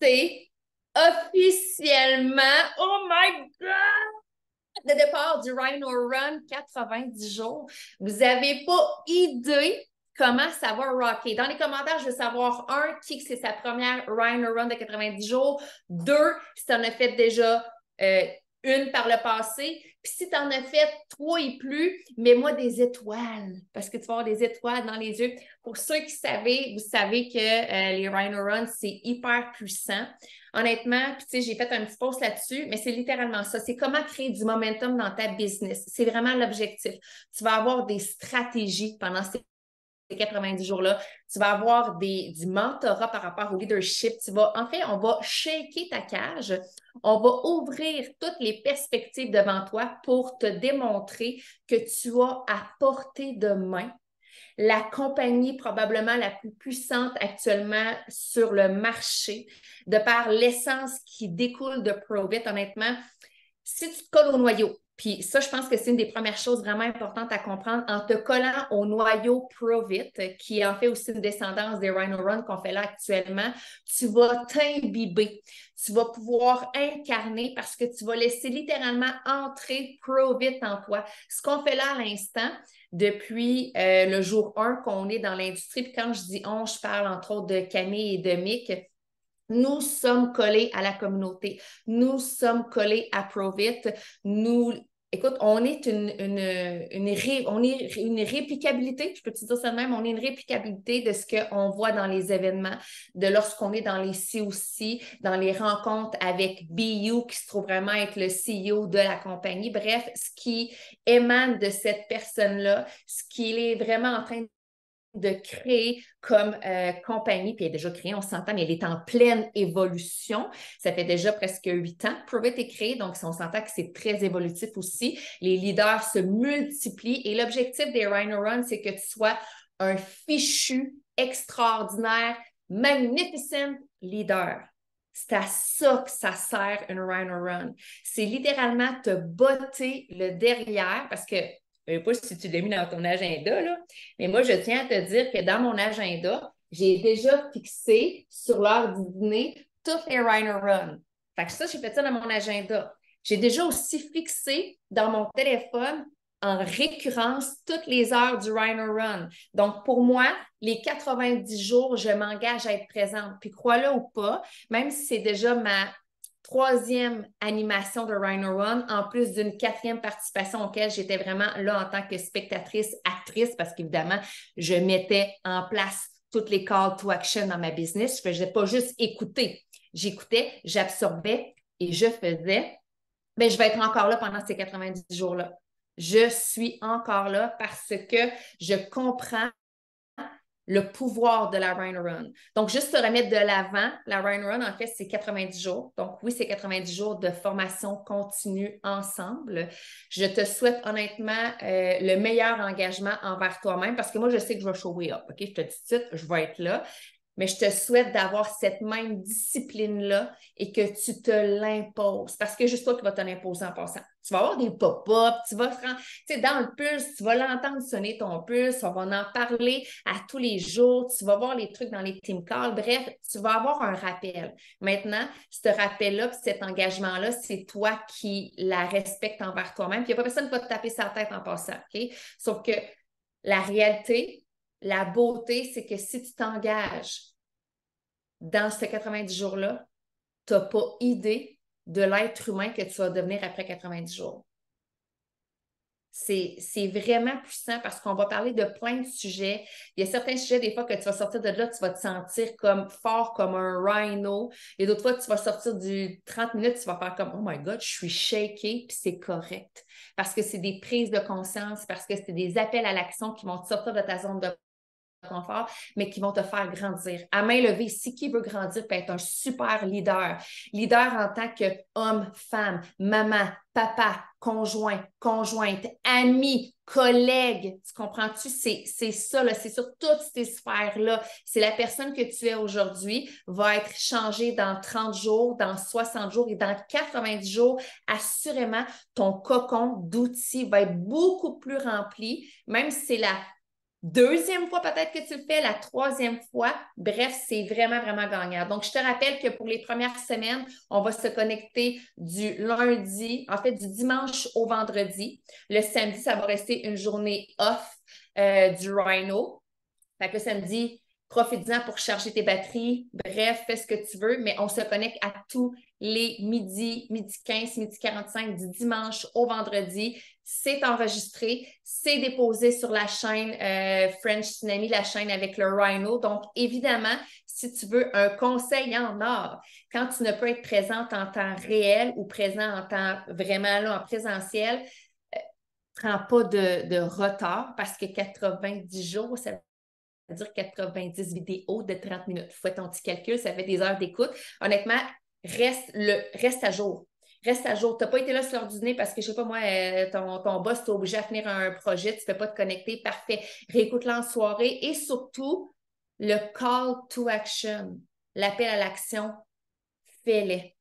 c'est officiellement, oh my God, le départ du Rhino Run 90 jours. Vous n'avez pas idée comment ça va rocker. Dans les commentaires, je veux savoir, un, qui c'est sa première Rhino Run de 90 jours. Deux, si tu en as fait déjà une par le passé. Puis si tu en as fait trois et plus, mets-moi des étoiles parce que tu vas avoir des étoiles dans les yeux. Pour ceux qui savaient, vous savez que les Rhino Runs, c'est hyper puissant. Honnêtement, puis tu sais, j'ai fait un petit post là-dessus, mais c'est littéralement ça. C'est comment créer du momentum dans ta business. C'est vraiment l'objectif. Tu vas avoir des stratégies pendant ces 90 jours-là. Tu vas avoir du mentorat par rapport au leadership. En fait, on va shaker ta cage. On va ouvrir toutes les perspectives devant toi pour te démontrer que tu as à portée de main la compagnie probablement la plus puissante actuellement sur le marché, de par l'essence qui découle de Probit. Honnêtement, si tu te colles au noyau, puis ça, je pense que c'est une des premières choses vraiment importantes à comprendre, en te collant au noyau Provit, qui est en fait aussi une descendance des Rhino Run qu'on fait là actuellement, tu vas t'imbiber. Tu vas pouvoir incarner parce que tu vas laisser littéralement entrer Provit en toi. Ce qu'on fait là à l'instant, depuis le jour 1 qu'on est dans l'industrie, puis quand je dis on, je parle entre autres de Camille et de Mick, nous sommes collés à la communauté. Nous sommes collés à Provit. Écoute, on est une réplicabilité, je peux te dire ça de même, on est une réplicabilité de ce qu'on voit dans les événements, de lorsqu'on est dans les COC, dans les rencontres avec BU, qui se trouve vraiment être le CEO de la compagnie. Bref, ce qui émane de cette personne-là, ce qu'il est vraiment en train de créer comme compagnie, puis elle est déjà créée, on s'entend, mais elle est en pleine évolution. Ça fait déjà presque 8 ans que Provit est créé, donc on s'entend que c'est très évolutif aussi. Les leaders se multiplient et l'objectif des Rhino Run, c'est que tu sois un fichu, extraordinaire, magnificent leader. C'est à ça que ça sert une Rhino Run. C'est littéralement te botter le derrière parce que je ne sais pas si tu l'as mis dans ton agenda, là, mais moi, je tiens à te dire que dans mon agenda, j'ai déjà fixé sur l'heure du dîner toutes les Rhino Run. Fait que ça, j'ai fait ça dans mon agenda. J'ai déjà aussi fixé dans mon téléphone en récurrence toutes les heures du Rhino Run. Donc, pour moi, les 90 jours, je m'engage à être présente. Puis, crois-le ou pas, même si c'est déjà ma troisième animation de Rhino Run, en plus d'une quatrième participation auquel j'étais vraiment là en tant que spectatrice, actrice, parce qu'évidemment, je mettais en place toutes les call to action dans ma business. Je ne faisais pas juste écouter. J'écoutais, j'absorbais et je faisais. Bien, je vais être encore là pendant ces 90 jours-là. Je suis encore là parce que je comprends le pouvoir de la Rhino Run. Donc, juste se remettre de l'avant, la Rhino Run, en fait, c'est 90 jours. Donc, oui, c'est 90 jours de formation continue ensemble. Je te souhaite honnêtement le meilleur engagement envers toi-même parce que moi, je sais que je vais shower up. OK? Je te dis tout de suite, je vais être là. Mais je te souhaite d'avoir cette même discipline-là et que tu te l'imposes. Parce que juste toi qui vas te l'imposer en passant. Tu vas avoir des pop-up, tu vas tu sais, dans le pulse, tu vas l'entendre sonner ton pulse, on va en parler à tous les jours, tu vas voir les trucs dans les team calls. Bref, tu vas avoir un rappel. Maintenant, ce rappel-là, cet engagement-là, c'est toi qui la respectes envers toi-même. Puis il n'y a pas personne qui va te taper sa tête en passant. OK? Sauf que la réalité, la beauté, c'est que si tu t'engages dans ces 90 jours-là, tu n'as pas idée de l'être humain que tu vas devenir après 90 jours. C'est vraiment puissant parce qu'on va parler de plein de sujets. Il y a certains sujets, des fois, que tu vas sortir de là, tu vas te sentir comme fort comme un rhino. Et d'autres fois, tu vas sortir du 30 minutes, tu vas faire comme « Oh my God, je suis shaké », puis c'est correct. Parce que c'est des prises de conscience, parce que c'est des appels à l'action qui vont te sortir de ta zone de confort, mais qui vont te faire grandir. À main levée, si qui veut grandir peut être un super leader. Leader en tant qu'homme, femme, maman, papa, conjoint, conjointe, ami, collègue. Tu comprends-tu? C'est ça, là, c'est sur toutes ces sphères-là. C'est la personne que tu es aujourd'hui va être changée dans 30 jours, dans 60 jours et dans 90 jours. Assurément, ton cocon d'outils va être beaucoup plus rempli, même si c'est la Deuxième fois, peut-être que tu le fais, la troisième fois. Bref, c'est vraiment, vraiment gagnant. Donc, je te rappelle que pour les premières semaines, on va se connecter du lundi, en fait, du dimanche au vendredi. Le samedi, ça va rester une journée off du Rhino. Fait que le samedi, profite-en pour charger tes batteries. Bref, fais ce que tu veux, mais on se connecte à tous les midis, midi 15, midi 45, du dimanche au vendredi. C'est enregistré, c'est déposé sur la chaîne French Tsunami, la chaîne avec le Rhino. Donc, évidemment, si tu veux un conseil en or, quand tu ne peux être présente en temps réel ou présent en temps vraiment là, en présentiel, prends pas de retard parce que 90 jours, ça c'est-à-dire 90 vidéos de 30 minutes. Fais ton petit calcul, ça fait des heures d'écoute. Honnêtement, reste à jour. Reste à jour. Tu n'as pas été là sur l'heure du dîner parce que, je ne sais pas moi, ton boss t'a obligé à finir un projet, tu ne peux pas te connecter. Parfait. Réécoute-le en soirée. Et surtout, le call to action, l'appel à l'action, fais-les.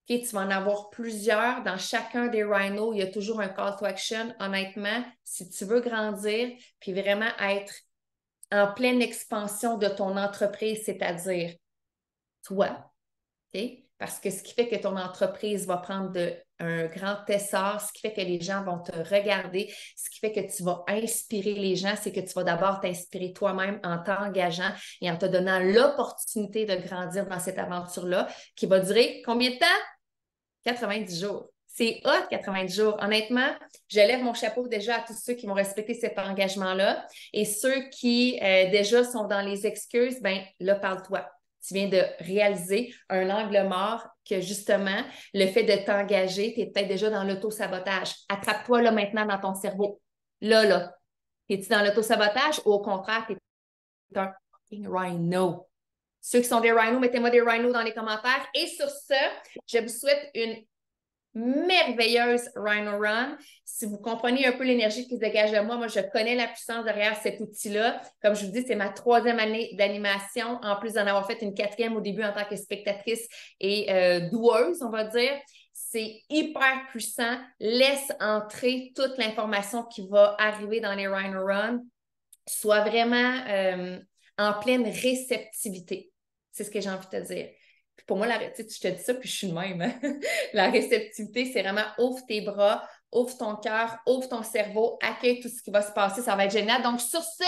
Okay, tu vas en avoir plusieurs. Dans chacun des rhinos, il y a toujours un call to action. Honnêtement, si tu veux grandir puis vraiment être en pleine expansion de ton entreprise, c'est-à-dire toi, okay? Parce que ce qui fait que ton entreprise va prendre un grand essor, ce qui fait que les gens vont te regarder, ce qui fait que tu vas inspirer les gens, c'est que tu vas d'abord t'inspirer toi-même en t'engageant et en te donnant l'opportunité de grandir dans cette aventure-là qui va durer combien de temps? 90 jours. C'est hot, 90 jours. Honnêtement, je lève mon chapeau déjà à tous ceux qui vont respecter cet engagement-là. Et ceux qui déjà sont dans les excuses, ben là, parle-toi. Tu viens de réaliser un angle mort que justement, le fait de t'engager, tu es peut-être déjà dans l'auto-sabotage. Attrape-toi là maintenant dans ton cerveau. Là. Es-tu dans l'auto-sabotage ou au contraire, tu es un fucking rhino? Ceux qui sont des rhinos, mettez-moi des rhinos dans les commentaires. Et sur ce, je vous souhaite une merveilleuse Rhino Run. Si vous comprenez un peu l'énergie qui se dégage de moi, moi, je connais la puissance derrière cet outil-là. Comme je vous dis, c'est ma 3e année d'animation, en plus d'en avoir fait une 4e au début en tant que spectatrice et doueuse, on va dire. C'est hyper puissant. Laisse entrer toute l'information qui va arriver dans les Rhino Run. Sois vraiment en pleine réceptivité. C'est ce que j'ai envie de te dire. Puis pour moi, je te dis ça, puis je suis de même. Hein? La réceptivité, c'est vraiment ouvre tes bras, ouvre ton cœur, ouvre ton cerveau, accueille tout ce qui va se passer. Ça va être génial. Donc, sur ce,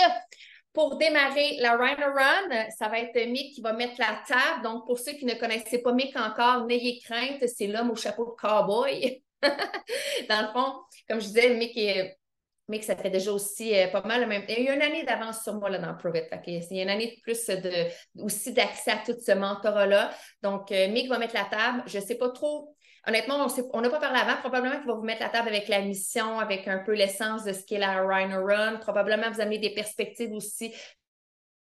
pour démarrer la Rhino Run, ça va être Mick qui va mettre la table. Donc, pour ceux qui ne connaissaient pas Mick encore, n'ayez crainte, c'est l'homme au chapeau de cowboy. Dans le fond, comme je disais, Mick est mais que ça fait déjà aussi pas mal le même. Il y a une année d'avance sur moi là, dans Prove It. Il y a une année de plus aussi d'accès à tout ce mentorat-là. Donc, Mick va mettre la table. Je ne sais pas trop. Honnêtement, on n'a pas parlé avant. Probablement qu'il va vous mettre la table avec la mission, avec un peu l'essence de ce qu'est la Rhino Run. Probablement vous amener des perspectives aussi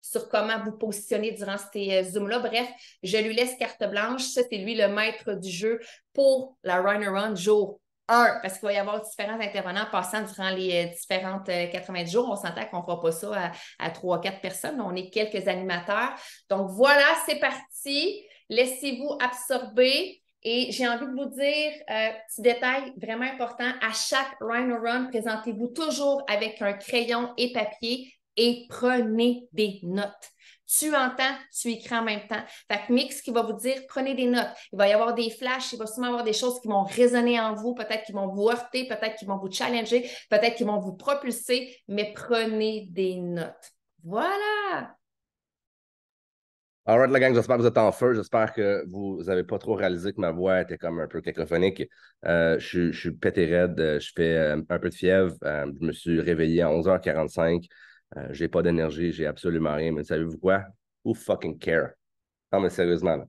sur comment vous positionner durant ces Zooms-là. Bref, je lui laisse carte blanche. Ça, c'est lui le maître du jeu pour la Rhino Run jour parce qu'il va y avoir différents intervenants passant durant les différentes 90 jours. On s'entend qu'on ne fera pas ça à 3-4 personnes. On est quelques animateurs. Donc voilà, c'est parti. Laissez-vous absorber. Et j'ai envie de vous dire, petit détail vraiment important, à chaque Rhino Run, présentez-vous toujours avec un crayon et papier et prenez des notes. Tu entends, tu écris en même temps. Fait que Mix qui va vous dire, prenez des notes. Il va y avoir des flashs, il va sûrement y avoir des choses qui vont résonner en vous, peut-être qui vont vous heurter, peut-être qui vont vous challenger, peut-être qui vont vous propulser, mais prenez des notes. Voilà! Alright, la gang, j'espère que vous êtes en feu. J'espère que vous n'avez pas trop réalisé que ma voix était comme un peu cacophonique. Je suis pété raide, je fais un peu de fièvre. Je me suis réveillé à 11h45. J'ai pas d'énergie, j'ai absolument rien. Mais savez-vous quoi? Who fucking care? Non, mais sérieusement, là.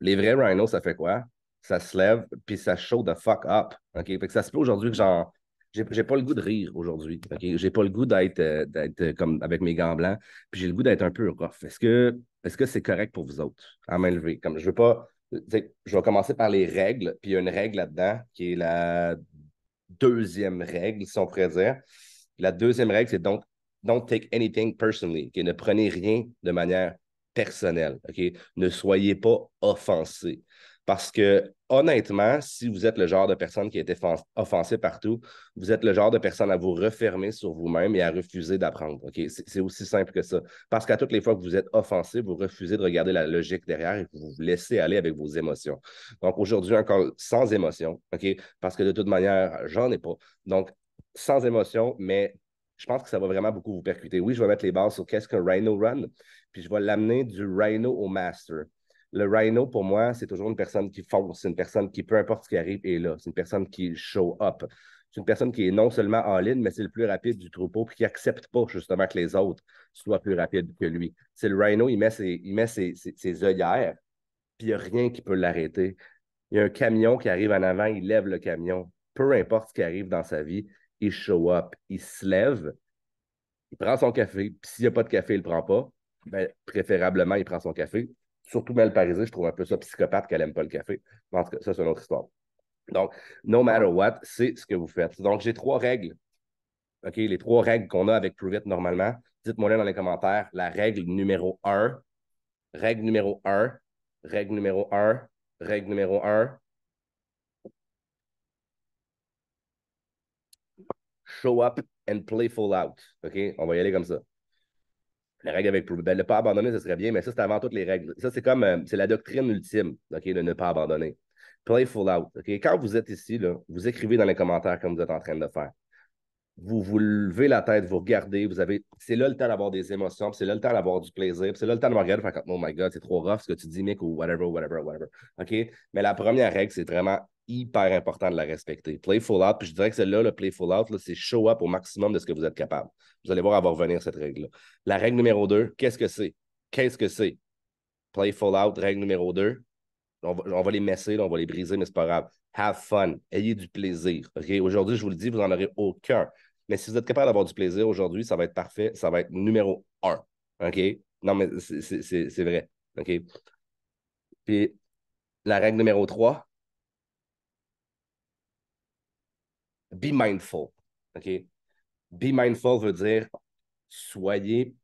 Les vrais rhinos, ça fait quoi? Ça se lève, puis ça show the fuck up. OK? Fait que ça se peut aujourd'hui que genre. J'ai pas le goût de rire aujourd'hui. OK? J'ai pas le goût d'être comme avec mes gants blancs, puis j'ai le goût d'être un peu rough. Est-ce que c'est correct pour vous autres? À main levée. Comme je veux pas. Je vais commencer par les règles, puis il y a une règle là-dedans qui est la deuxième règle, si on pourrait dire. La deuxième règle, c'est don't take anything personally. OK? Ne prenez rien de manière personnelle. OK? Ne soyez pas offensé. Parce que, honnêtement, si vous êtes le genre de personne qui est offensée partout, vous êtes le genre de personne à vous refermer sur vous-même et à refuser d'apprendre. OK? C'est aussi simple que ça. Parce qu'à toutes les fois que vous êtes offensé, vous refusez de regarder la logique derrière et vous vous laissez aller avec vos émotions. Donc, aujourd'hui, encore sans émotion, OK? Parce que de toute manière, j'en ai pas. Donc, sans émotion, mais je pense que ça va vraiment beaucoup vous percuter. Oui, je vais mettre les bases sur qu'est-ce qu'un Rhino Run, puis je vais l'amener du Rhino au Master. Le Rhino, pour moi, c'est toujours une personne qui fonce, c'est une personne qui, peu importe ce qui arrive, est là. C'est une personne qui show up. C'est une personne qui est non seulement en ligne, mais c'est le plus rapide du troupeau, puis qui n'accepte pas justement que les autres soient plus rapides que lui. C'est le Rhino, il met ses œillères, puis il n'y a rien qui peut l'arrêter. Il y a un camion qui arrive en avant, il lève le camion. Peu importe ce qui arrive dans sa vie, il show up, il se lève, il prend son café, puis s'il n'y a pas de café, il ne le prend pas. Ben, préférablement, il prend son café. Surtout Mel Parisé, je trouve un peu ça psychopathe qu'elle n'aime pas le café. En tout cas, ça, c'est une autre histoire. Donc, no matter what, c'est ce que vous faites. Donc, j'ai 3 règles. OK, les 3 règles qu'on a avec Prove It normalement. Dites-moi là dans les commentaires la règle numéro 1, règle numéro 1, règle numéro 1, règle numéro 1. Show up and play full out. OK, on va y aller comme ça. La règle avec ben, ne pas abandonner, ce serait bien, mais ça, c'est avant toutes les règles. Ça, c'est comme, c'est la doctrine ultime, OK, de ne pas abandonner. Play full out, OK? Quand vous êtes ici, là, vous écrivez dans les commentaires comme vous êtes en train de faire. Vous vous levez la tête, vous regardez, vous avez. C'est là le temps d'avoir des émotions, c'est là le temps d'avoir du plaisir, c'est là le temps de me regarder, faire oh my God, c'est trop rough ce que tu dis, Mick, ou whatever, whatever, whatever. OK? Mais la première règle, c'est vraiment hyper important de la respecter. Play full out, puis je dirais que c'est là, le play full out, c'est show up au maximum de ce que vous êtes capable. Vous allez voir, elle va revenir cette règle-là. La règle numéro 2, qu'est-ce que c'est? Qu'est-ce que c'est? Play full out, règle numéro 2. On va les messer, là, on va les briser, mais c'est pas grave. Have fun. Ayez du plaisir. OK? Aujourd'hui, je vous le dis, vous n'en aurez aucun. Mais si vous êtes capable d'avoir du plaisir aujourd'hui, ça va être parfait. Ça va être numéro 1. OK? Non, mais c'est vrai. OK? Puis la règle numéro 3, be mindful. OK? Be mindful veut dire soyez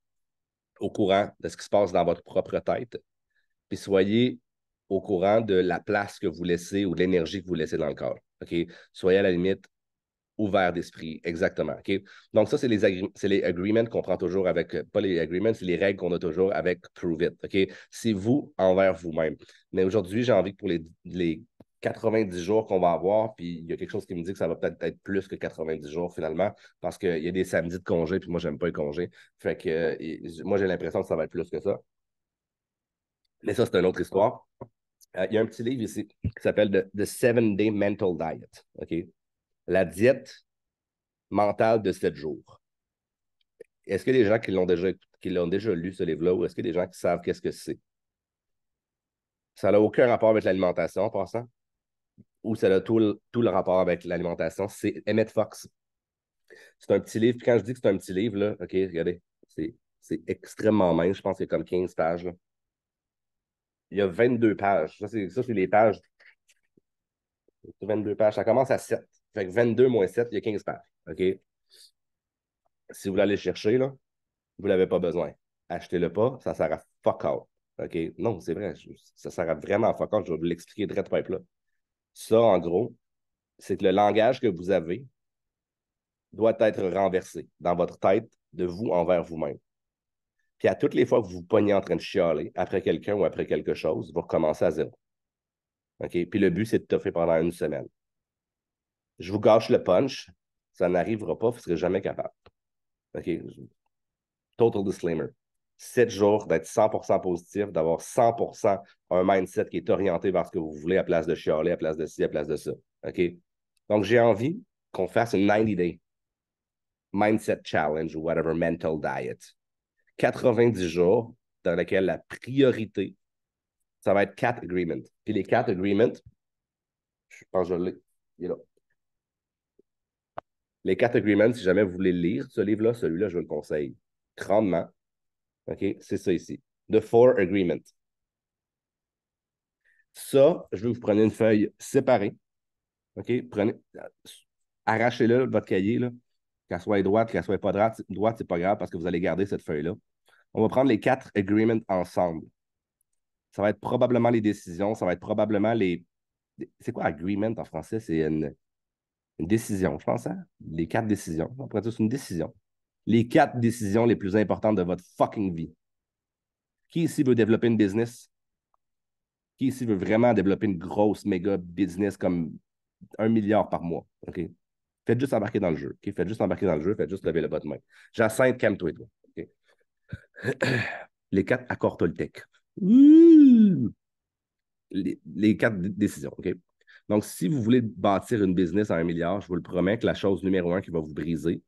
au courant de ce qui se passe dans votre propre tête, puis soyez au courant de la place que vous laissez ou de l'énergie que vous laissez dans le corps. OK? Soyez à la limite ouvert d'esprit, exactement. OK? Donc, ça, c'est les agreements qu'on prend toujours avec, pas les agreements, c'est les règles qu'on a toujours avec Prove It. OK? C'est vous envers vous-même. Mais aujourd'hui, j'ai envie que pour les 90 jours qu'on va avoir, puis il y a quelque chose qui me dit que ça va peut-être être plus que 90 jours finalement, parce qu'il y a des samedis de congé, puis moi, j'aime pas les congés. Fait que moi, j'ai l'impression que ça va être plus que ça. Mais ça, c'est une autre histoire. Il y a un petit livre ici qui s'appelle The 7-Day Mental Diet. OK? La diète mentale de 7 jours. Est-ce qu'il y a des gens qui l'ont déjà lu, ce livre-là, ou est-ce qu'il y a des gens qui savent qu'est-ce que c'est? Ça n'a aucun rapport avec l'alimentation, en passant, ou ça a tout le rapport avec l'alimentation. C'est Emmett Fox. C'est un petit livre. Puis quand je dis que c'est un petit livre, là, OK, regardez, c'est extrêmement mince. Je pense qu'il y a comme 15 pages. Là. Il y a 22 pages. Ça, c'est les pages. 22 pages. Ça commence à 7. Fait que 22 moins 7, il y a 15 pages. OK? Si vous l'allez chercher, là, vous ne l'avez pas besoin. Achetez-le pas, ça sert à fuck all. OK? Non, c'est vrai, ça sert à vraiment fuck all. Je vais vous l'expliquer de pipe là. Ça, en gros, c'est que le langage que vous avez doit être renversé dans votre tête de vous envers vous-même. Puis à toutes les fois que vous vous pognez en train de chialer après quelqu'un ou après quelque chose, vous recommencez à zéro. OK? Puis le but, c'est de toffer pendant une semaine. Je vous gâche le punch, ça n'arrivera pas, vous ne serez jamais capable. OK? Total disclaimer. 7 jours d'être 100% positif, d'avoir 100% un mindset qui est orienté vers ce que vous voulez à place de chialer, à place de ci, à place de ça. OK? Donc, j'ai envie qu'on fasse une 90-day mindset challenge ou whatever, mental diet. 90 jours dans lesquels la priorité, ça va être 4 agreements. Puis les 4 agreements, je pense que je l'ai. Il est là. Les 4 agreements, si jamais vous voulez lire ce livre-là, celui-là, je vous le conseille grandement. OK? C'est ça ici. The 4 agreements. Ça, je veux que vous preniez une feuille séparée. OK? Arrachez-le, votre cahier, là. Qu'elle soit droite, qu'elle soit pas droite, c'est pas grave parce que vous allez garder cette feuille-là. On va prendre les 4 agreements ensemble. Ça va être probablement les décisions, ça va être probablement les... C'est quoi agreement en français? C'est une décision, je pense, hein? Les 4 décisions. On pourrait dire que c'est une décision. Les 4 décisions les plus importantes de votre fucking vie. Qui ici veut développer une business? Qui ici veut vraiment développer une grosse méga business comme 1 milliard par mois? OK? Faites juste embarquer dans le jeu. OK? Faites juste embarquer dans le jeu, faites juste lever le bas de main. Jacinthe, calme-toi, toi. OK? Les 4 accords Toltec. Ouh! Les 4 décisions. OK? Donc, si vous voulez bâtir une business à 1 milliard, je vous le promets que la chose numéro 1 qui va vous briser,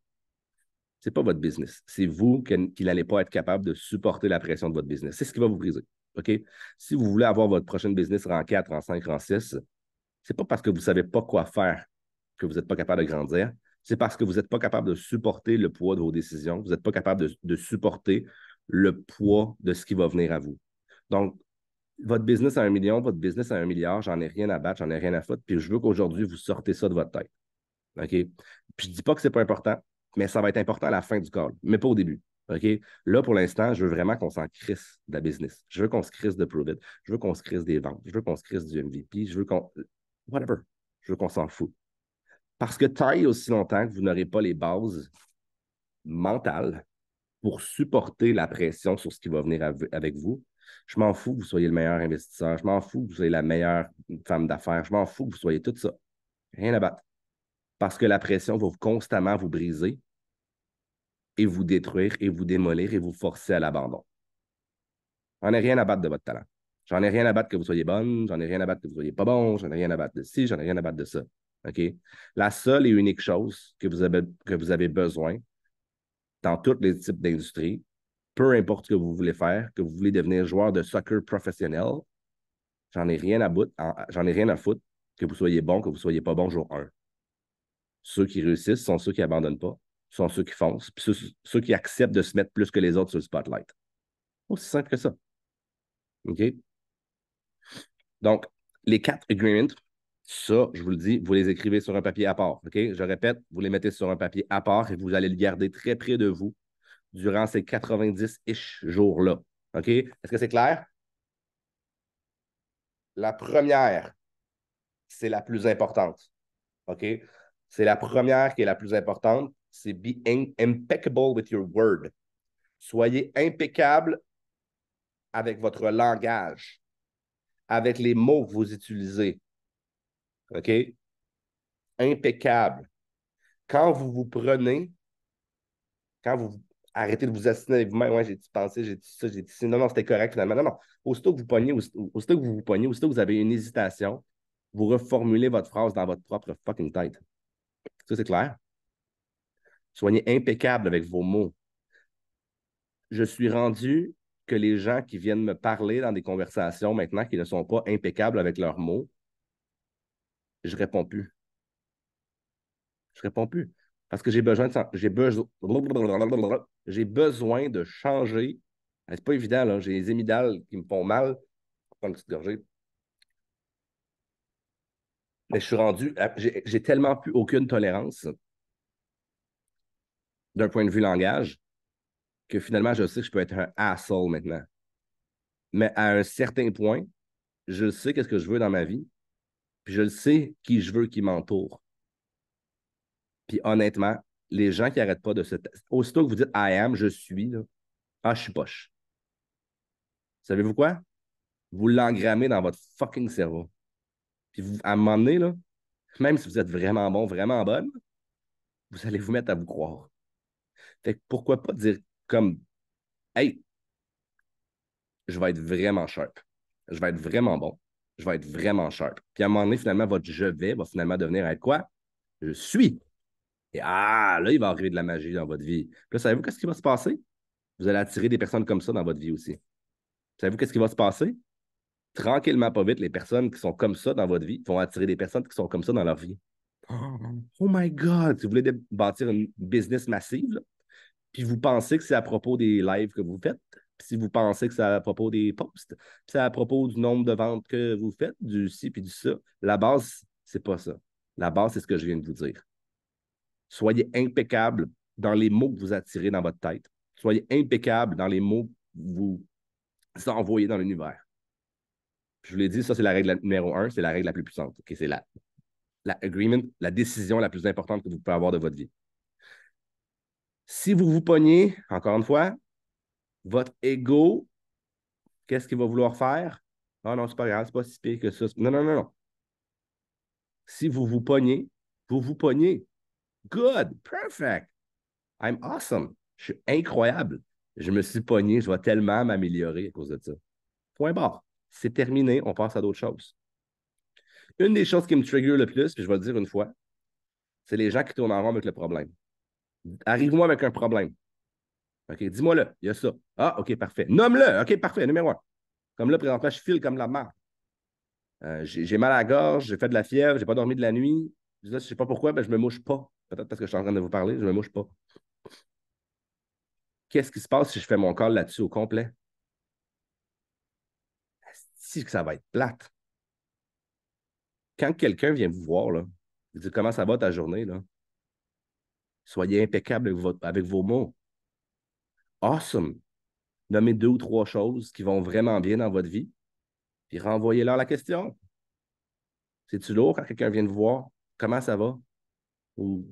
c'est pas votre business. C'est vous qui n'allez pas être capable de supporter la pression de votre business. C'est ce qui va vous briser. OK? Si vous voulez avoir votre prochaine business rang 4, rang 5, rang 6, c'est pas parce que vous ne savez pas quoi faire que vous n'êtes pas capable de grandir. C'est parce que vous n'êtes pas capable de supporter le poids de vos décisions. Vous n'êtes pas capable de supporter le poids de ce qui va venir à vous. Donc, votre business à 1 million, votre business à 1 milliard, j'en ai rien à battre, j'en ai rien à foutre. Puis je veux qu'aujourd'hui, vous sortez ça de votre tête. OK? Puis je ne dis pas que ce n'est pas important, mais ça va être important à la fin du call, mais pas au début. OK? Là, pour l'instant, je veux vraiment qu'on s'en crisse de la business. Je veux qu'on se crisse de Prove It. Je veux qu'on se crisse des ventes. Je veux qu'on se crisse du MVP. Je veux qu'on. Whatever. Je veux qu'on s'en fout. Parce que tant et aussi longtemps que vous n'aurez pas les bases mentales pour supporter la pression sur ce qui va venir avec vous, je m'en fous que vous soyez le meilleur investisseur. Je m'en fous que vous soyez la meilleure femme d'affaires. Je m'en fous que vous soyez tout ça. Rien à battre. Parce que la pression va constamment vous briser et vous détruire et vous démolir et vous forcer à l'abandon. J'en ai rien à battre de votre talent. J'en ai rien à battre que vous soyez bonne, j'en ai rien à battre que vous soyez pas bon, j'en ai rien à battre de ci, j'en ai rien à battre de ça. OK? La seule et unique chose que vous avez besoin dans tous les types d'industries, peu importe ce que vous voulez faire, que vous voulez devenir joueur de soccer professionnel, j'en ai rien à foutre que vous soyez bon, que vous soyez pas bon jour 1. Ceux qui réussissent sont ceux qui abandonnent pas, sont ceux qui foncent, puis ceux qui acceptent de se mettre plus que les autres sur le spotlight. Aussi simple que ça. OK? Donc, les 4 agreements, ça, je vous le dis, vous les écrivez sur un papier à part. OK? Je répète, vous les mettez sur un papier à part et vous allez le garder très près de vous durant ces 90-ish jours-là. OK? Est-ce que c'est clair? La première, c'est la plus importante. OK? C'est la première qui est la plus importante. C'est be impeccable with your word. Soyez impeccable avec votre langage, avec les mots que vous utilisez. OK? Impeccable. Quand vous vous prenez, quand vous arrêtez de vous assiner avec vous-même, ouais, j'ai dit penser, j'ai dit ça, j'ai dit ça. Non, non, c'était correct finalement. Non, non. Aussitôt que vous pognez, aussitôt que vous vous pognez, aussitôt que vous avez une hésitation, vous reformulez votre phrase dans votre propre fucking tête. Ça, c'est clair? Soyez impeccable avec vos mots. Je suis rendu que les gens qui viennent me parler dans des conversations maintenant qui ne sont pas impeccables avec leurs mots, je réponds plus. Je réponds plus. Parce que j'ai besoin de changer. C'est pas évident, là. J'ai les amygdales qui me font mal. Prends une petite gorgée. Mais je suis rendu, j'ai tellement plus aucune tolérance d'un point de vue langage que finalement, je sais que je peux être un asshole maintenant. Mais à un certain point, je sais qu'est-ce que je veux dans ma vie, puis je le sais qui je veux qui m'entoure. Puis honnêtement, les gens qui n'arrêtent pas de se... Aussitôt que vous dites I am, je suis, là, ah, je suis poche. Savez-vous quoi? Vous l'engrammez dans votre fucking cerveau. Puis vous, à un moment donné, là, même si vous êtes vraiment bon, vraiment bonne, vous allez vous mettre à vous croire. Fait que pourquoi pas dire comme Hey, je vais être vraiment sharp. Je vais être vraiment bon. Je vais être vraiment sharp. Puis à un moment donné, finalement, votre je vais va finalement devenir être quoi? Je suis. Et là, il va arriver de la magie dans votre vie. Puis là, savez-vous qu'est-ce qui va se passer? Vous allez attirer des personnes comme ça dans votre vie aussi. Savez-vous qu'est-ce qui va se passer? Tranquillement, pas vite, les personnes qui sont comme ça dans votre vie vont attirer des personnes qui sont comme ça dans leur vie. Oh my God! Si vous voulez bâtir une business massive, là, puis vous pensez que c'est à propos des lives que vous faites, puis si vous pensez que c'est à propos des posts, puis c'est à propos du nombre de ventes que vous faites, du ci puis du ça, la base, c'est pas ça. La base, c'est ce que je viens de vous dire. Soyez impeccable dans les mots que vous attirez dans votre tête. Soyez impeccable dans les mots que vous envoyez dans l'univers. Je vous l'ai dit, ça, c'est la règle numéro un, c'est la règle la plus puissante. Okay? C'est la agreement, la décision la plus importante que vous pouvez avoir de votre vie. Si vous vous pognez, encore une fois, votre ego, qu'est-ce qu'il va vouloir faire? Ah non, c'est pas grave, c'est pas si pire que ça. Non, non, non, non. Si vous vous pognez. Good, perfect. I'm awesome. Je suis incroyable. Je me suis pogné, je vais tellement m'améliorer à cause de ça. Point barre. C'est terminé, on passe à d'autres choses. Une des choses qui me trigger le plus, puis je vais le dire une fois, c'est les gens qui tournent en rond avec le problème. Arrive-moi avec un problème. OK, dis-moi-le, il y a ça. Ah, OK, parfait. Nomme-le. OK, parfait, numéro un. Comme là, présentement, je file comme la merde. J'ai mal à la gorge, j'ai fait de la fièvre, j'ai pas dormi de la nuit. Je ne sais pas pourquoi, mais je me mouche pas. Peut-être parce que je suis en train de vous parler, je me mouche pas. Qu'est-ce qui se passe si je fais mon call là-dessus au complet? Si que ça va être plate. Quand quelqu'un vient vous voir, là, il dit comment ça va ta journée, là, soyez impeccable avec vos mots. Awesome. Nommez 2 ou 3 choses qui vont vraiment bien dans votre vie, puis renvoyez-leur la question. C'est-tu lourd quand quelqu'un vient vous voir? Comment ça va? Ou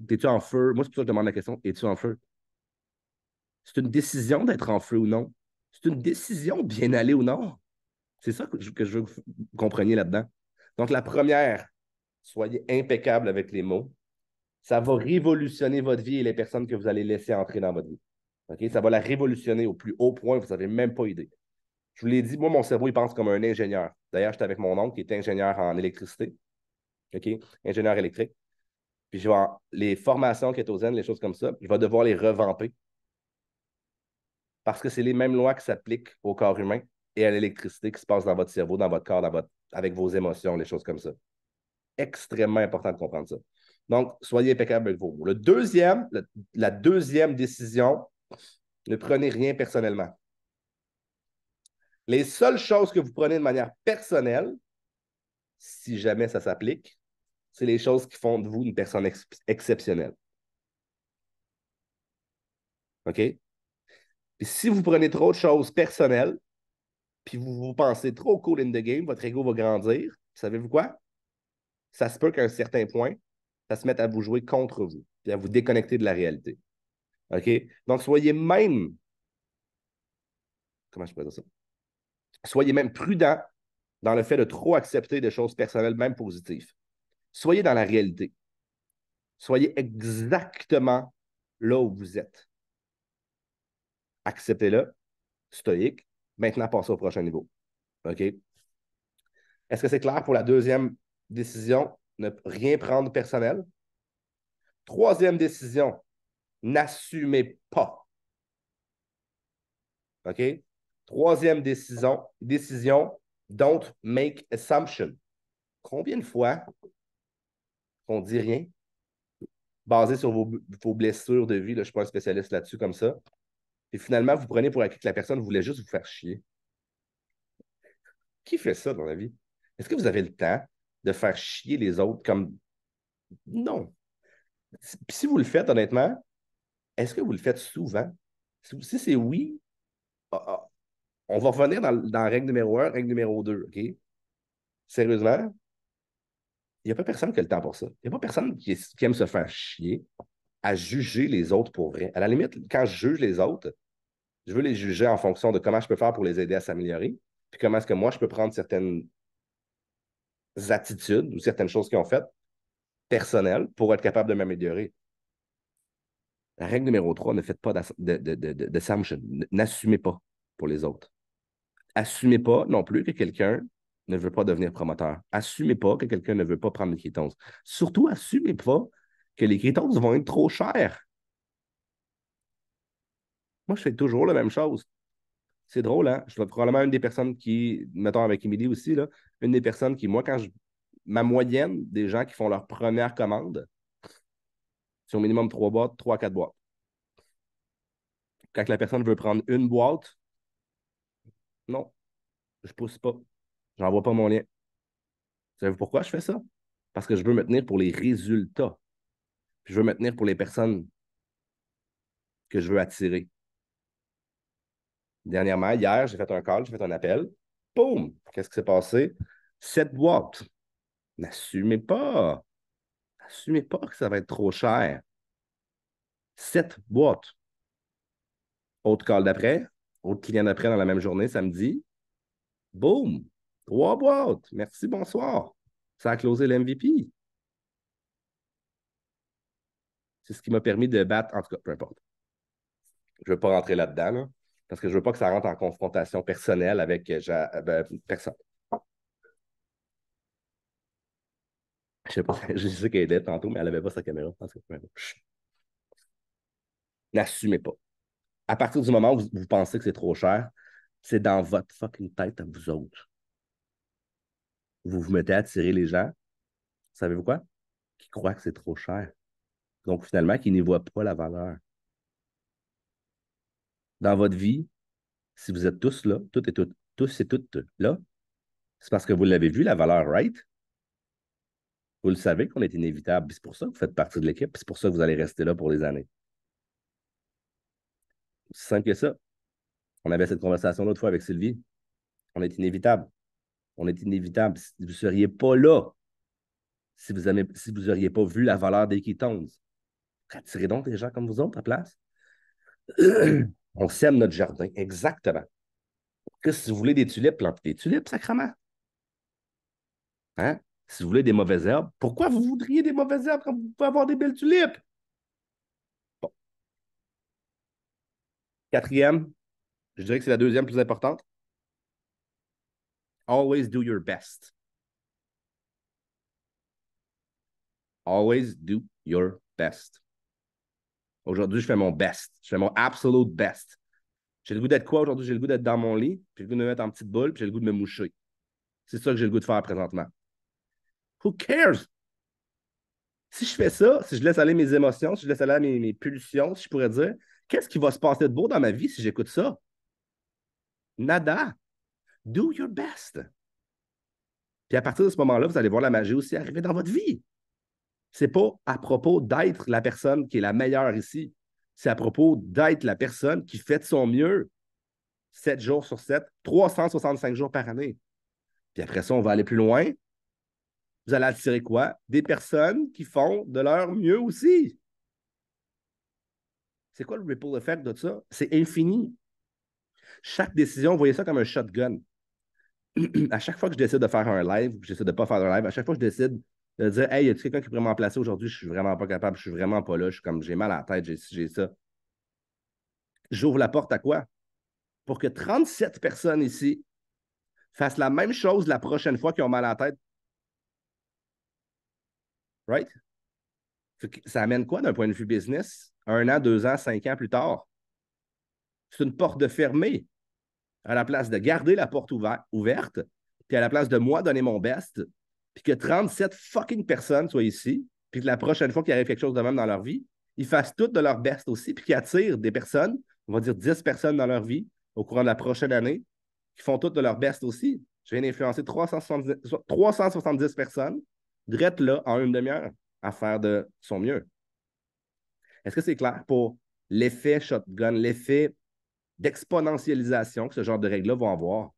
t'es-tu en feu? Moi, c'est pour ça que je demande la question, es-tu en feu? C'est une décision d'être en feu ou non. C'est une décision de bien aller ou non. C'est ça que je veux que vous compreniez là-dedans. Donc, la première, soyez impeccable avec les mots. Ça va révolutionner votre vie et les personnes que vous allez laisser entrer dans votre vie. OK? Ça va la révolutionner au plus haut point, vous n'avez même pas idée. Je vous l'ai dit, moi, mon cerveau, il pense comme un ingénieur. D'ailleurs, j'étais avec mon oncle qui est ingénieur en électricité. OK? Ingénieur électrique. Puis je vais les formations kétosènes, les choses comme ça, je vais devoir les revamper parce que c'est les mêmes lois qui s'appliquent au corps humain et à l'électricité qui se passe dans votre cerveau, dans votre corps, avec vos émotions, les choses comme ça. Extrêmement important de comprendre ça. Donc, soyez impeccable avec vos mots. La deuxième décision, ne prenez rien personnellement. Les seules choses que vous prenez de manière personnelle, si jamais ça s'applique, c'est les choses qui font de vous une personne exceptionnelle. OK? Puis si vous prenez trop de choses personnelles, puis vous pensez trop cool in the game, votre ego va grandir. Savez-vous quoi? Ça se peut qu'à un certain point, ça se mette à vous jouer contre vous, puis à vous déconnecter de la réalité. OK? Donc, comment je peux dire ça? Soyez même prudent dans le fait de trop accepter des choses personnelles, même positives. Soyez dans la réalité. Soyez exactement là où vous êtes. Acceptez-le, stoïque. Maintenant, passez au prochain niveau. OK? Est-ce que c'est clair pour la deuxième décision? Ne rien prendre personnel. Troisième décision, n'assumez pas. OK? Troisième décision, don't make assumption. Combien de fois on dit rien, basé sur vos blessures de vie, là, je ne suis pas un spécialiste là-dessus comme ça, et finalement, vous prenez pour acquis que la personne voulait juste vous faire chier. Qui fait ça dans la vie? Est-ce que vous avez le temps de faire chier les autres comme... Non. Puis si vous le faites, honnêtement, est-ce que vous le faites souvent? Si c'est oui, ah, ah, on va revenir dans règle numéro 1, règle numéro 2, OK? Sérieusement, il n'y a pas personne qui a le temps pour ça. Il n'y a pas personne qui aime se faire chier à juger les autres pour vrai. À la limite, quand je juge les autres, je veux les juger en fonction de comment je peux faire pour les aider à s'améliorer, puis comment est-ce que moi, je peux prendre certaines attitudes ou certaines choses qu'ils ont faites personnelles pour être capable de m'améliorer. La règle numéro 3, ne faites pas d'assumption. N'assumez pas pour les autres. Assumez pas non plus que quelqu'un ne veut pas devenir promoteur. Assumez pas que quelqu'un ne veut pas prendre les Ketons. Surtout, assumez pas que les Ketons vont être trop chers. Moi, je fais toujours la même chose. C'est drôle, hein? Je suis probablement une des personnes qui, mettons avec Émilie aussi, là, une des personnes qui, moi, ma moyenne des gens qui font leur première commande, c'est au minimum 3 boîtes, 3 à 4 boîtes. Quand la personne veut prendre une boîte, non, je pousse pas. J'envoie pas mon lien. Savez-vous pourquoi je fais ça? Parce que je veux me tenir pour les résultats. Puis je veux me tenir pour les personnes que je veux attirer. Dernièrement, hier, j'ai fait un call, j'ai fait un appel. Boum! Qu'est-ce qui s'est passé? 7 boîtes. N'assumez pas. N'assumez pas que ça va être trop cher. 7 boîtes. Autre call d'après, autre client d'après dans la même journée, samedi. Boum! 3 boîtes. Merci, bonsoir. Ça a closé l'MVP. C'est ce qui m'a permis de battre, en tout cas, peu importe. Je ne veux pas rentrer là-dedans, là, parce que je ne veux pas que ça rentre en confrontation personnelle avec personne. Je sais pas, je sais qu'elle était tantôt, mais elle n'avait pas sa caméra. N'assumez pas. À partir du moment où vous pensez que c'est trop cher, c'est dans votre fucking tête à vous autres. Vous vous mettez à attirer les gens, savez-vous quoi? Qui croient que c'est trop cher. Donc, finalement, qui n'y voient pas la valeur. Dans votre vie, si vous êtes tous là, toutes et toutes, tous et toutes là, c'est parce que vous l'avez vu, la valeur, right? Vous le savez qu'on est inévitable. C'est pour ça que vous faites partie de l'équipe. C'est pour ça que vous allez rester là pour des années. C'est simple que ça. On avait cette conversation l'autre fois avec Sylvie. On est inévitable. On est inévitable. Vous ne seriez pas là si vous n'auriez pas vu la valeur des Ketones. Attirez donc des gens comme vous autres à place. On sème notre jardin. Exactement. Que si vous voulez des tulipes, plantez des tulipes, sacrément. Hein? Si vous voulez des mauvaises herbes, pourquoi vous voudriez des mauvaises herbes quand vous pouvez avoir des belles tulipes? Bon. Quatrième, je dirais que c'est la deuxième plus importante. Always do your best. Always do your best. Aujourd'hui, je fais mon best. Je fais mon absolute best. J'ai le goût d'être quoi aujourd'hui? J'ai le goût d'être dans mon lit, j'ai le goût de me mettre en petite boule, puis j'ai le goût de me moucher. C'est ça que j'ai le goût de faire présentement. Who cares? Si je fais ça, si je laisse aller mes émotions, si je laisse aller mes pulsions, si je pourrais dire, qu'est-ce qui va se passer de beau dans ma vie si j'écoute ça? Nada. Do your best. Puis à partir de ce moment-là, vous allez voir la magie aussi arriver dans votre vie. C'est pas à propos d'être la personne qui est la meilleure ici. C'est à propos d'être la personne qui fait de son mieux 7 jours sur 7, 365 jours par année. Puis après ça, on va aller plus loin. Vous allez attirer quoi? Des personnes qui font de leur mieux aussi. C'est quoi le ripple effect de ça? C'est infini. Chaque décision, voyez ça comme un shotgun. À chaque fois que je décide de faire un live, ou que je décide de ne pas faire un live, à chaque fois que je décide de dire, hey, y a-t-il quelqu'un qui pourrait m'emplacer aujourd'hui? Je suis vraiment pas capable, je suis vraiment pas là, je suis comme, j'ai mal à la tête, j'ai ça. J'ouvre la porte à quoi? Pour que 37 personnes ici fassent la même chose la prochaine fois qu'ils ont mal à la tête. Right? Ça amène quoi d'un point de vue business? 1 an, 2 ans, 5 ans plus tard? C'est une porte de fermée. À la place de garder la porte ouverte, puis à la place de moi donner mon best, puis que 37 fucking personnes soient ici, puis que la prochaine fois qu'il arrive quelque chose de même dans leur vie, ils fassent tout de leur best aussi, puis qu'ils attirent des personnes, on va dire 10 personnes dans leur vie au courant de la prochaine année, qui font tout de leur best aussi. Je viens d'influencer 370 personnes, direct là, en une demi-heure, à faire de son mieux. Est-ce que c'est clair pour l'effet shotgun, l'effet d'exponentialisation que ce genre de règles-là vont avoir?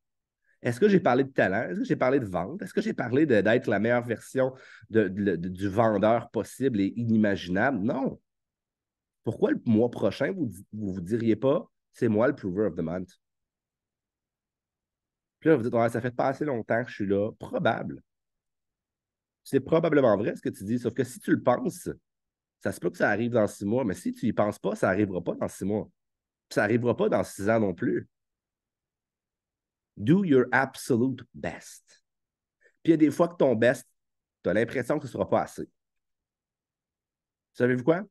Est-ce que j'ai parlé de talent? Est-ce que j'ai parlé de vente? Est-ce que j'ai parlé d'être la meilleure version du vendeur possible et inimaginable? Non. Pourquoi le mois prochain, vous diriez pas, c'est moi le prover of the month? Puis là, vous dites, ouais, ça fait pas assez longtemps que je suis là. Probable. C'est probablement vrai ce que tu dis, sauf que si tu le penses, ça se peut que ça arrive dans 6 mois, mais si tu y penses pas, ça n'arrivera pas dans 6 mois. Puis ça n'arrivera pas dans 6 ans non plus. Do your absolute best. Puis il y a des fois que ton best, tu as l'impression que ce ne sera pas assez. Savez-vous quoi?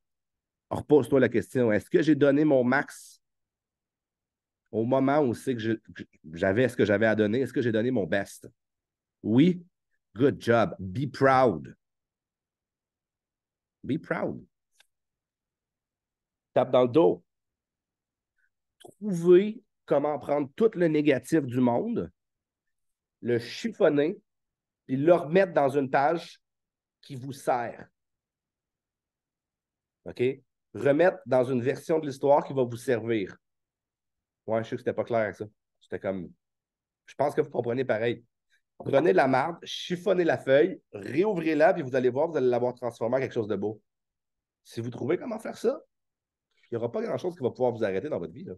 Repose-toi la question. Est-ce que j'ai donné mon max au moment où c'est que j'avais ce que j'avais à donner? Est-ce que j'ai donné mon best? Oui. Good job. Be proud. Be proud. Tape dans le dos. Trouvez comment prendre tout le négatif du monde, le chiffonner, puis le remettre dans une tâche qui vous sert. OK? Remettre dans une version de l'histoire qui va vous servir. Ouais, je sais que c'était pas clair, ça. C'était comme Je pense que vous comprenez pareil. Prenez la marde, chiffonnez la feuille, réouvrez-la, puis vous allez voir, vous allez l'avoir transformée en quelque chose de beau. Si vous trouvez comment faire ça, il n'y aura pas grand-chose qui va pouvoir vous arrêter dans votre vie, là.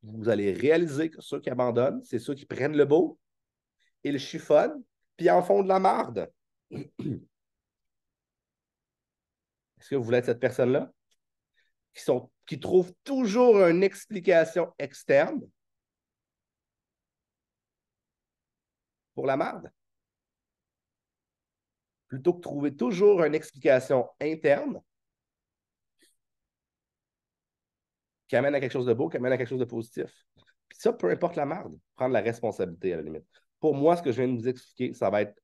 Vous allez réaliser que ceux qui abandonnent, c'est ceux qui prennent le beau, ils le chiffonnent, puis en font de la marde. Est-ce que vous voulez être cette personne-là? Qui trouvent toujours une explication externe pour la marde, plutôt que trouver toujours une explication interne qui amène à quelque chose de beau, qui amène à quelque chose de positif. Puis ça, peu importe la marde, prendre la responsabilité à la limite. Pour moi, ce que je viens de vous expliquer, ça va être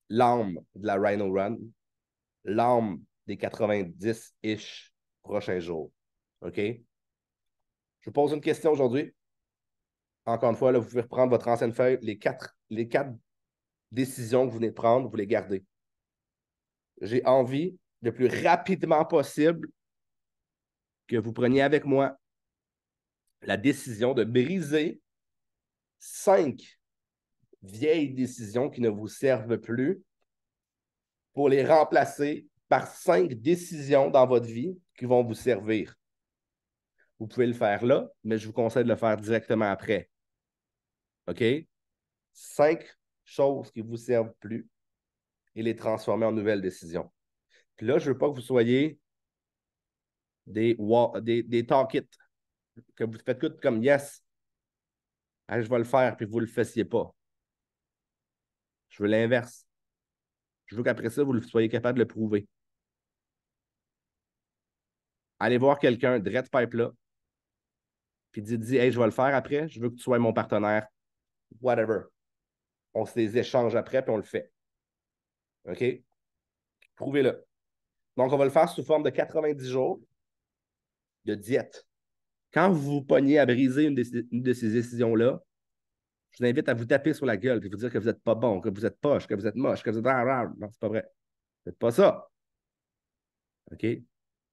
l'âme de la Rhino Run, l'âme des 90-ish prochains jours. OK? Je vous pose une question aujourd'hui. Encore une fois, là, vous pouvez reprendre votre ancienne feuille. Les quatre décisions que vous venez de prendre, vous les gardez. J'ai envie, le plus rapidement possible, que vous preniez avec moi la décision de briser 5 vieilles décisions qui ne vous servent plus pour les remplacer par 5 décisions dans votre vie qui vont vous servir. Vous pouvez le faire là, mais je vous conseille de le faire directement après. OK? 5 choses qui ne vous servent plus et les transformer en nouvelles décisions. Puis là, je ne veux pas que vous soyez des talk it, que vous faites tout comme yes, hein, je vais le faire, puis vous ne le fassiez pas. Je veux l'inverse. Je veux qu'après ça, vous soyez capable de le prouver. Allez voir quelqu'un, direct pipe là, puis dis, hey, je vais le faire après, je veux que tu sois mon partenaire, whatever. On se les échange après, puis on le fait. OK? Prouvez-le. Donc, on va le faire sous forme de 90 jours de diète. Quand vous vous pognez à briser une de ces décisions-là, je vous invite à vous taper sur la gueule et vous dire que vous n'êtes pas bon, que vous êtes poche, que vous êtes moche, que vous êtes. Non, c'est pas vrai. Faites pas ça. OK?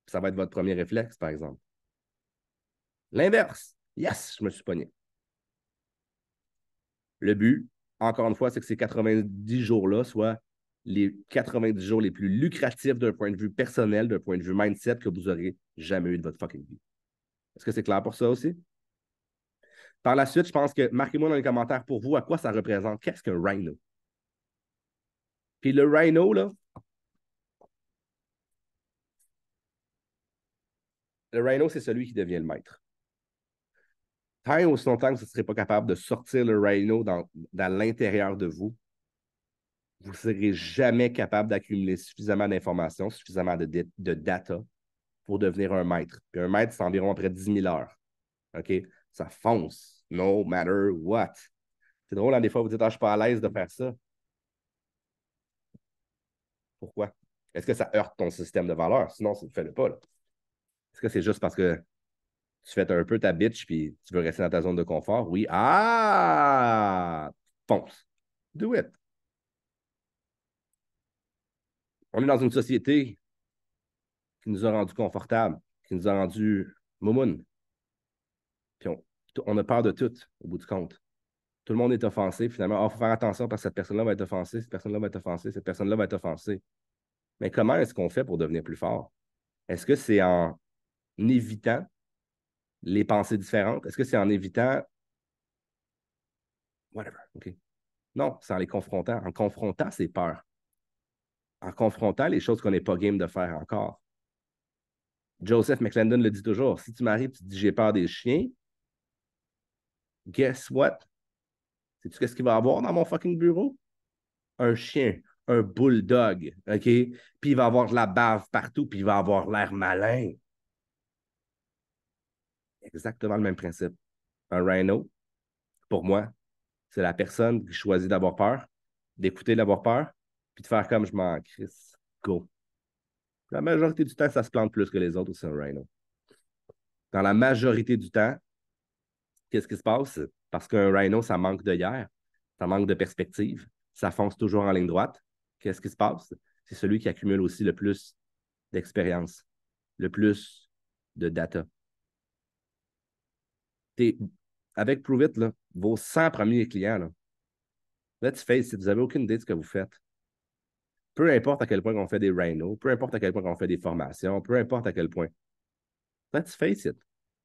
Ça va être votre premier réflexe, par exemple. L'inverse. Yes, je me suis pogné. Le but, encore une fois, c'est que ces 90 jours-là soient les 90 jours les plus lucratifs d'un point de vue personnel, d'un point de vue mindset que vous aurez jamais eu de votre fucking vie. Est-ce que c'est clair pour ça aussi? Par la suite, je pense que marquez-moi dans les commentaires pour vous à quoi ça représente. Qu'est-ce qu'un rhino? Puis le rhino, là, le rhino, c'est celui qui devient le maître. Tant et aussi longtemps que vous ne serez pas capable de sortir le rhino dans l'intérieur de vous, vous ne serez jamais capable d'accumuler suffisamment d'informations, suffisamment de data pour devenir un maître. Puis un maître, c'est environ après 10 000 heures. OK? Ça fonce, no matter what. C'est drôle, hein, des fois, vous dites, ah, je ne suis pas à l'aise de faire ça. Pourquoi? Est-ce que ça heurte ton système de valeurs? Sinon, fais-le pas, là. Est-ce que c'est juste parce que tu fais un peu ta bitch puis tu veux rester dans ta zone de confort? Oui. Ah! Fonce. Do it. On est dans une société qui nous a rendus confortables, qui nous a rendus moumounes. Puis on a peur de tout, au bout du compte. Tout le monde est offensé, finalement. Il faut faire attention parce que cette personne-là va être offensée, cette personne-là va être offensée, cette personne-là va être offensée. Mais comment est-ce qu'on fait pour devenir plus fort? Est-ce que c'est en évitant les pensées différentes? Est-ce que c'est en évitant whatever, OK? Non, c'est en les confrontant. En confrontant ses peurs. En confrontant les choses qu'on n'est pas game de faire encore. Joseph McClendon le dit toujours. Si tu m'arrives, tu te dis j'ai peur des chiens, guess what? Sais-tu qu'est-ce qu'il va avoir dans mon fucking bureau? Un chien, un bulldog, OK? Puis il va avoir de la bave partout, puis il va avoir l'air malin. Exactement le même principe. Un rhino, pour moi, c'est la personne qui choisit d'avoir peur, d'écouter d'avoir peur, puis de faire comme je m'en crisse. Go. La majorité du temps, ça se plante plus que les autres, c'est un rhino. Dans la majorité du temps, qu'est-ce qui se passe? Parce qu'un rhino, ça manque de hier, ça manque de perspective, ça fonce toujours en ligne droite. Qu'est-ce qui se passe? C'est celui qui accumule aussi le plus d'expérience, le plus de data. avec Prove It, là, vos 100 premiers clients, là, let's face it, vous n'avez aucune idée de ce que vous faites. Peu importe à quel point on fait des rhinos, peu importe à quel point on fait des formations, peu importe à quel point. Let's face it.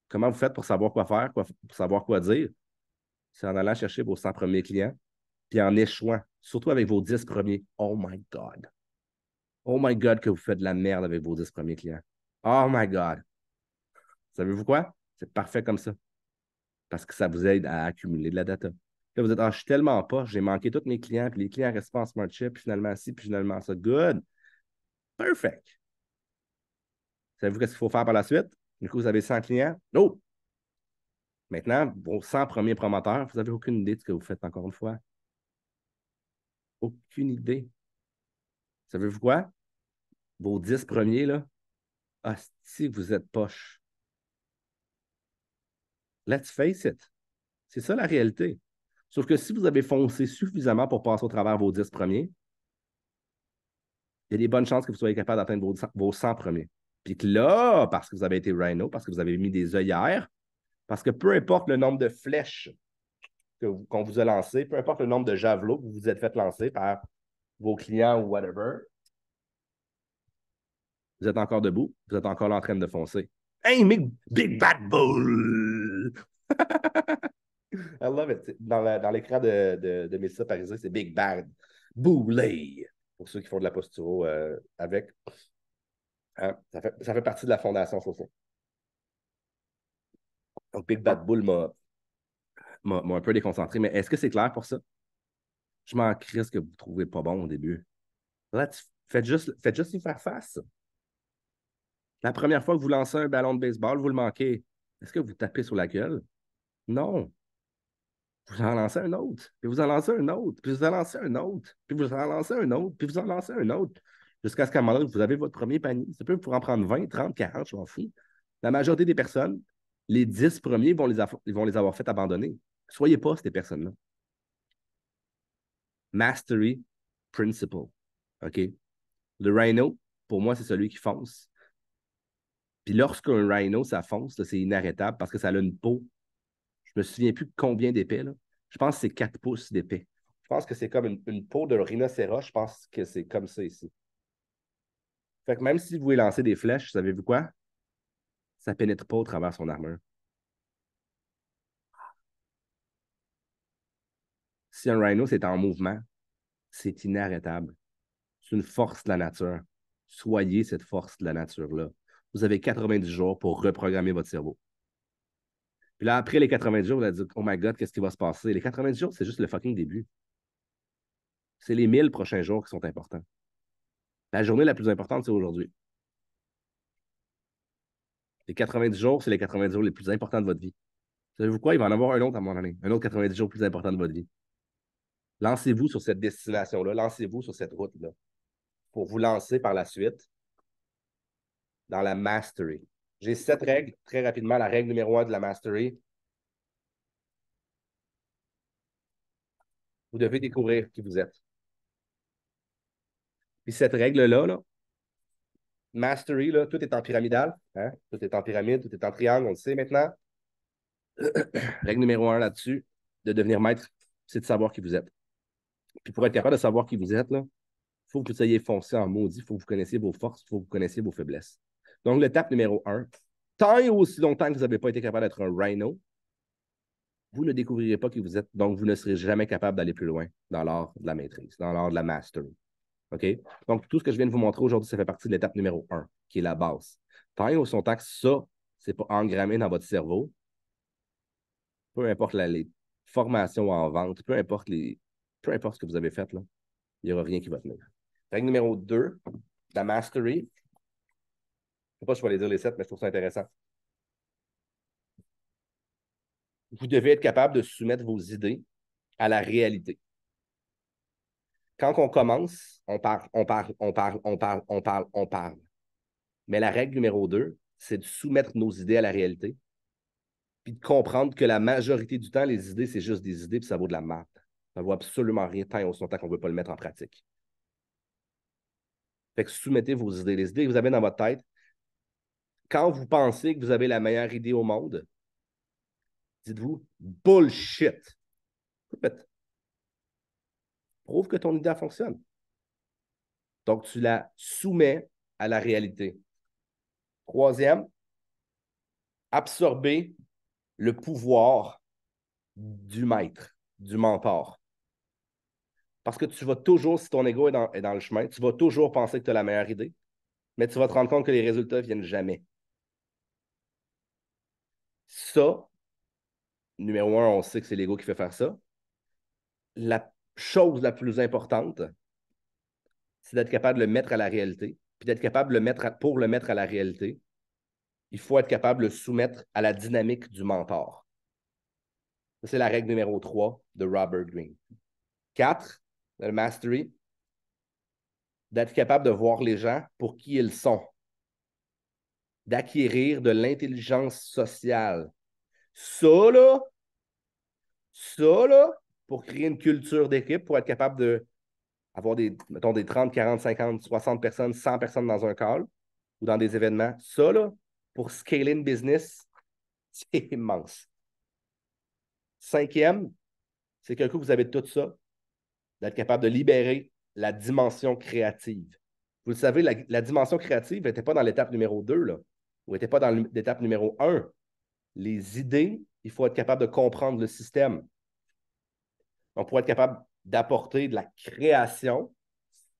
Comment vous faites pour savoir quoi faire, pour savoir quoi dire? C'est en allant chercher vos 100 premiers clients, puis en échouant, surtout avec vos 10 premiers. Oh my God. Oh my God que vous faites de la merde avec vos 10 premiers clients. Oh my God. Savez-vous quoi? C'est parfait comme ça. Parce que ça vous aide à accumuler de la data. Là, vous êtes, je suis tellement pas, j'ai manqué tous mes clients, puis les clients restent pas en smart chip, puis finalement ci, puis finalement ça. Good. Perfect. Savez-vous qu'est-ce qu'il faut faire par la suite? Du coup, vous avez 100 clients. Oh! Maintenant, vos 100 premiers promoteurs, vous n'avez aucune idée de ce que vous faites encore une fois. Aucune idée. Savez-vous quoi? Vos 10 premiers, là, si vous êtes poche. Let's face it. C'est ça la réalité. Sauf que si vous avez foncé suffisamment pour passer au travers vos 10 premiers, il y a des bonnes chances que vous soyez capable d'atteindre vos 100 premiers. Puis que là, parce que vous avez été rhino, parce que vous avez mis des œillères, parce que peu importe le nombre de flèches qu'on vous a lancées, peu importe le nombre de javelots que vous vous êtes fait lancer par vos clients ou whatever, vous êtes encore debout, vous êtes encore là en train de foncer. Hey, big bad bull! I love it. Dans l'écran de Mélissa Parisé, c'est Big Bad Boulet. Pour ceux qui font de la posturo avec. Hein, ça fait partie de la fondation Fofo. Donc, Big Bad Bull m'a un peu déconcentré. Mais est-ce que c'est clair pour ça? Je m'en crie ce que vous trouvez pas bon au début. Faites juste y faire face. La première fois que vous lancez un ballon de baseball, vous le manquez. Est-ce que vous tapez sur la gueule? Non. Vous en lancez un autre, puis vous en lancez un autre, puis vous en lancez un autre, puis vous en lancez un autre, puis vous en lancez un autre, jusqu'à ce qu'à un moment donné, vous avez votre premier panier. Ça peut vous en prendre 20, 30, 40, je m'en fous. La majorité des personnes, les 10 premiers ils vont les avoir fait abandonner. Soyez pas ces personnes-là. Mastery Principle. OK? Le rhino, pour moi, c'est celui qui fonce. Puis lorsqu'un rhino, ça fonce, c'est inarrêtable parce que ça a une peau. Je me souviens plus combien d'épais, là. Je pense que c'est 4 pouces d'épais. Je pense que c'est comme une peau de rhinocéros. Je pense que c'est comme ça ici. Fait que même si vous voulez lancer des flèches, savez-vous quoi? Ça ne pénètre pas au travers son armure. Si un rhino, c'est en mouvement, c'est inarrêtable. C'est une force de la nature. Soyez cette force de la nature-là. Vous avez 90 jours pour reprogrammer votre cerveau. Puis là, après les 90 jours, vous allez dire, oh my God, qu'est-ce qui va se passer? Les 90 jours, c'est juste le fucking début. C'est les 1000 prochains jours qui sont importants. La journée la plus importante, c'est aujourd'hui. Les 90 jours, c'est les 90 jours les plus importants de votre vie. Savez-vous quoi? Il va en avoir un autre à mon année. Un autre 90 jours plus important de votre vie. Lancez-vous sur cette destination-là. Lancez-vous sur cette route-là pour vous lancer par la suite dans la mastery. J'ai 7 règles. Très rapidement, la règle numéro 1 de la mastery. Vous devez découvrir qui vous êtes. Puis cette règle-là, là, mastery, là, tout est en pyramidal. Hein? Tout est en pyramide, tout est en triangle, on le sait maintenant. Règle numéro 1 là-dessus, de devenir maître, c'est de savoir qui vous êtes. Puis pour être capable de savoir qui vous êtes, il faut que vous soyez foncé en maudit, il faut que vous connaissiez vos forces, il faut que vous connaissiez vos faiblesses. Donc, l'étape numéro 1, tant et aussi longtemps que vous n'avez pas été capable d'être un rhino, vous ne découvrirez pas qui vous êtes, donc vous ne serez jamais capable d'aller plus loin dans l'art de la maîtrise, dans l'art de la mastery. OK? Donc, tout ce que je viens de vous montrer aujourd'hui, ça fait partie de l'étape numéro 1, qui est la base. Tant et aussi longtemps que ça, c'est pas engrammé dans votre cerveau, peu importe les formations en vente, peu importe ce que vous avez fait, là, il n'y aura rien qui va tenir. Règle numéro 2, la mastery. Je ne sais pas si je vais les dire les 7, mais je trouve ça intéressant. Vous devez être capable de soumettre vos idées à la réalité. Quand on commence, on parle, on parle, on parle, on parle, on parle, on parle. Mais la règle numéro 2, c'est de soumettre nos idées à la réalité, puis de comprendre que la majorité du temps, les idées, c'est juste des idées, puis ça vaut de la merde. Ça ne vaut absolument rien tant et aussi longtemps qu'on ne veut pas le mettre en pratique. Fait que soumettez vos idées. Les idées que vous avez dans votre tête, quand vous pensez que vous avez la meilleure idée au monde, Dites-vous bullshit. Prouve que ton idée fonctionne. Donc, tu la soumets à la réalité. Troisième, absorber le pouvoir du maître, du mentor. Parce que tu vas toujours, si ton ego est dans le chemin, tu vas toujours penser que tu as la meilleure idée, mais tu vas te rendre compte que les résultats ne viennent jamais. Ça, numéro un, on sait que c'est l'ego qui fait faire ça. La chose la plus importante, c'est d'être capable de le mettre à la réalité. Puis d'être capable de le mettre pour le mettre à la réalité, il faut être capable de le soumettre à la dynamique du mentor. C'est la règle numéro 3 de Robert Greene. 4, le mastery, d'être capable de voir les gens pour qui ils sont, d'acquérir de l'intelligence sociale. Ça, là, pour créer une culture d'équipe, pour être capable de avoir mettons, des 30, 40, 50, 60 personnes, 100 personnes dans un call ou dans des événements, ça, là, pour scaler une business, c'est immense. Cinquième, c'est qu'un coup, vous avez tout ça, d'être capable de libérer la dimension créative. Vous le savez, la dimension créative n'était pas dans l'étape numéro 2, là, ou n'était pas dans l'étape numéro 1. Les idées, il faut être capable de comprendre le système. Donc, pour être capable d'apporter de la création,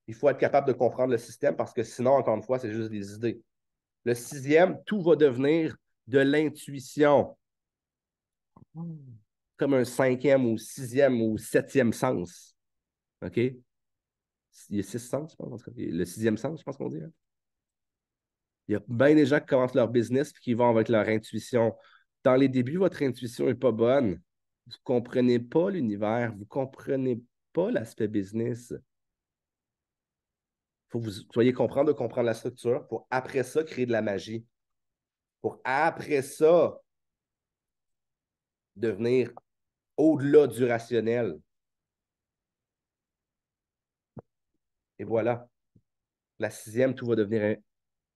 il faut être capable de comprendre le système parce que sinon, encore une fois, c'est juste des idées. Le sixième, tout va devenir de l'intuition. Comme un cinquième ou sixième ou septième sens. OK? Il y a 6 sens, je pense. Le sixième sens, je pense qu'on dit. Hein? Il y a bien des gens qui commencent leur business et qui vont avec leur intuition. Dans les débuts, votre intuition n'est pas bonne. Vous ne comprenez pas l'univers. Vous ne comprenez pas l'aspect business. Il faut que vous soyez de comprendre la structure pour après ça créer de la magie. Pour après ça devenir au-delà du rationnel. Et voilà. La sixième, tout va devenir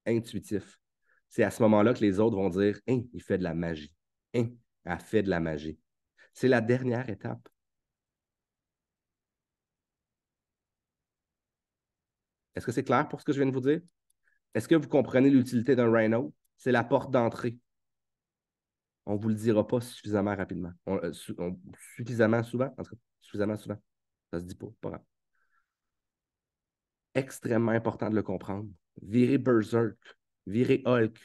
intuitif. C'est à ce moment-là que les autres vont dire hein, il fait de la magie. Hein, elle fait de la magie. C'est la dernière étape. Est-ce que c'est clair pour ce que je viens de vous dire? Est-ce que vous comprenez l'utilité d'un Rhino? C'est la porte d'entrée. On ne vous le dira pas suffisamment rapidement. Suffisamment souvent, en tout cas, suffisamment souvent. Ça se dit pas grave. Extrêmement important de le comprendre. Virez Berserk, virez Hulk.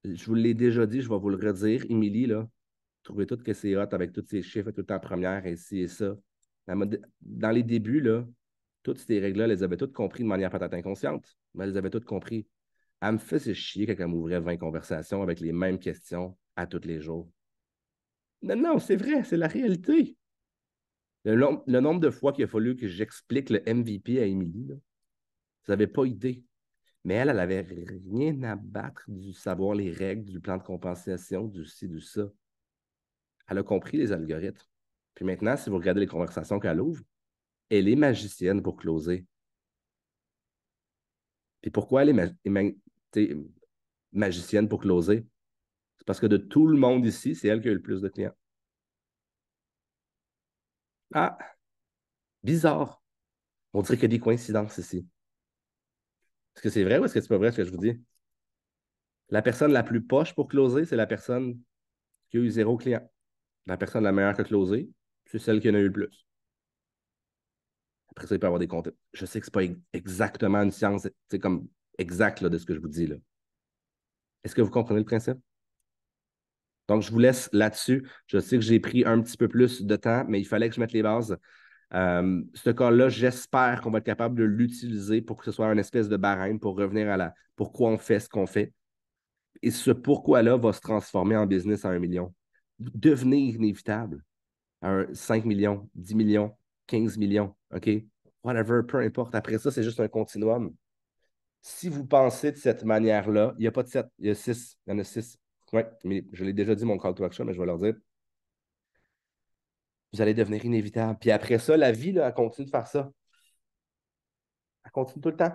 Je vous l'ai déjà dit, je vais vous le redire. Émilie, là, trouvez tout que c'est hot avec tous ces chiffres tout en première, et ci et ça. Dans les débuts, là, toutes ces règles-là, elles les avaient toutes compris de manière peut-être inconsciente, mais elles les avaient toutes compris. Elle me faisait chier quand elle m'ouvrait 20 conversations avec les mêmes questions à tous les jours. Non, non, c'est vrai, c'est la réalité. Le nombre de fois qu'il a fallu que j'explique le MVP à Émilie, là, vous n'avez pas idée. Mais elle avait rien à battre du savoir les règles, du plan de compensation, du ci, du ça. Elle a compris les algorithmes. Puis maintenant, si vous regardez les conversations qu'elle ouvre, elle est magicienne pour closer. Puis pourquoi elle est magicienne pour closer? C'est parce que de tout le monde ici, c'est elle qui a eu le plus de clients. Ah, bizarre. On dirait qu'il y a des coïncidences ici. Est-ce que c'est vrai ou est-ce que c'est pas vrai ce que je vous dis? La personne la plus poche pour closer, c'est la personne qui a eu 0 client. La personne la meilleure à closer, c'est celle qui en a eu le plus. Après ça, il peut y avoir des comptes. Je sais que ce n'est pas exactement une science, c'est comme exact là, de ce que je vous dis là. Est-ce que vous comprenez le principe? Donc, je vous laisse là-dessus. Je sais que j'ai pris un petit peu plus de temps, mais il fallait que je mette les bases. Ce cas-là, j'espère qu'on va être capable de l'utiliser pour que ce soit une espèce de barème pour revenir à la pourquoi on fait ce qu'on fait. Et ce pourquoi-là va se transformer en business à 1 million. Devenir inévitable à 5 millions, 10 millions, 15 millions, OK? Whatever, peu importe. Après ça, c'est juste un continuum. Si vous pensez de cette manière-là, il n'y a pas de 7, il y a 6. Il y en a 6. Oui, mais je l'ai déjà dit, mon call to action, mais je vais leur dire. Vous allez devenir inévitable. Puis après ça, la vie, là, elle continue de faire ça. Elle continue tout le temps.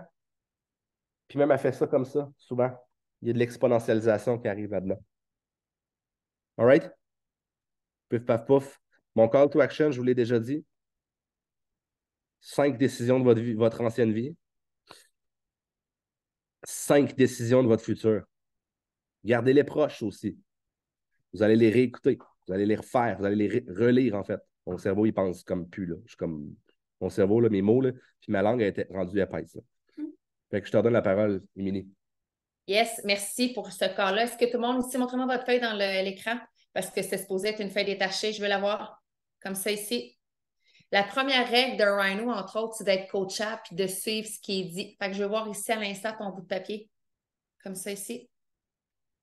Puis même, elle fait ça comme ça, souvent. Il y a de l'exponentialisation qui arrive là-dedans. All right? Puf, paf, pouf. Mon call to action, je vous l'ai déjà dit. 5 décisions de votre vie, votre ancienne vie. 5 décisions de votre futur. Gardez-les proches aussi. Vous allez les réécouter. Vous allez les refaire. Vous allez les relire, en fait. Mon cerveau, il pense comme plus, là. Je suis comme... Mon cerveau, là, mes mots, là, puis ma langue a été rendue épaisse, là. Fait que je te redonne la parole, Émilie. Yes, merci pour ce cas-là. Est-ce que tout le monde ici, montrez-moi votre feuille dans l'écran parce que c'est supposé être une feuille détachée. Je veux la voir comme ça ici. La première règle de Rhino, entre autres, c'est d'être coachable puis de suivre ce qui est dit. Fait que je vais voir ici à l'instant ton bout de papier. Comme ça ici.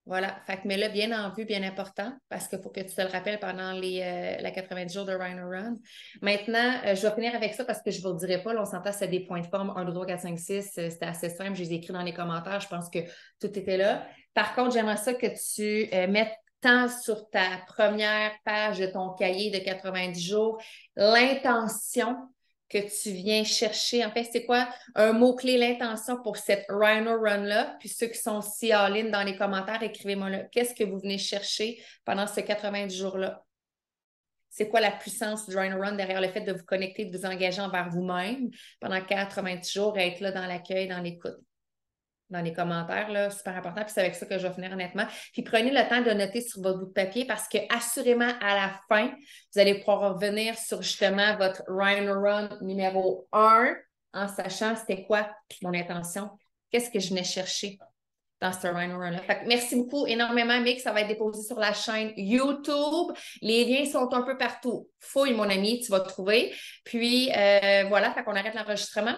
Voilà. Fait que mets-le bien en vue, bien important, parce qu'il faut que tu te le rappelles pendant la 90 jours de Rhino Run. Maintenant, je vais finir avec ça parce que je ne vous le dirai pas. Là, on s'entend, c'est des points de forme 1, 2, 3, 4, 5, 6. C'était assez simple. Je les ai écrits dans les commentaires. Je pense que tout était là. Par contre, j'aimerais ça que tu mettes tant sur ta première page de ton cahier de 90 jours l'intention que tu viens chercher. En fait, c'est quoi un mot-clé, l'intention pour cette Rhino Run-là? Puis ceux qui sont aussi all-in dans les commentaires, écrivez-moi là. Qu'est-ce que vous venez chercher pendant ces 90 jours-là? C'est quoi la puissance du Rhino Run derrière le fait de vous connecter, de vous engager envers vous-même pendant 90 jours, être là dans l'accueil, dans l'écoute? Dans les commentaires, là, super important. Puis c'est avec ça que je vais finir honnêtement. Puis prenez le temps de noter sur votre bout de papier parce que assurément, à la fin, vous allez pouvoir revenir sur justement votre Rhino Run numéro 1 en sachant c'était quoi mon intention. Qu'est-ce que je venais chercher dans ce Rhino Run-là. Merci beaucoup énormément, Mick. Ça va être déposé sur la chaîne YouTube. Les liens sont un peu partout. Fouille, mon ami, tu vas trouver. Puis, voilà, fait qu'on arrête l'enregistrement.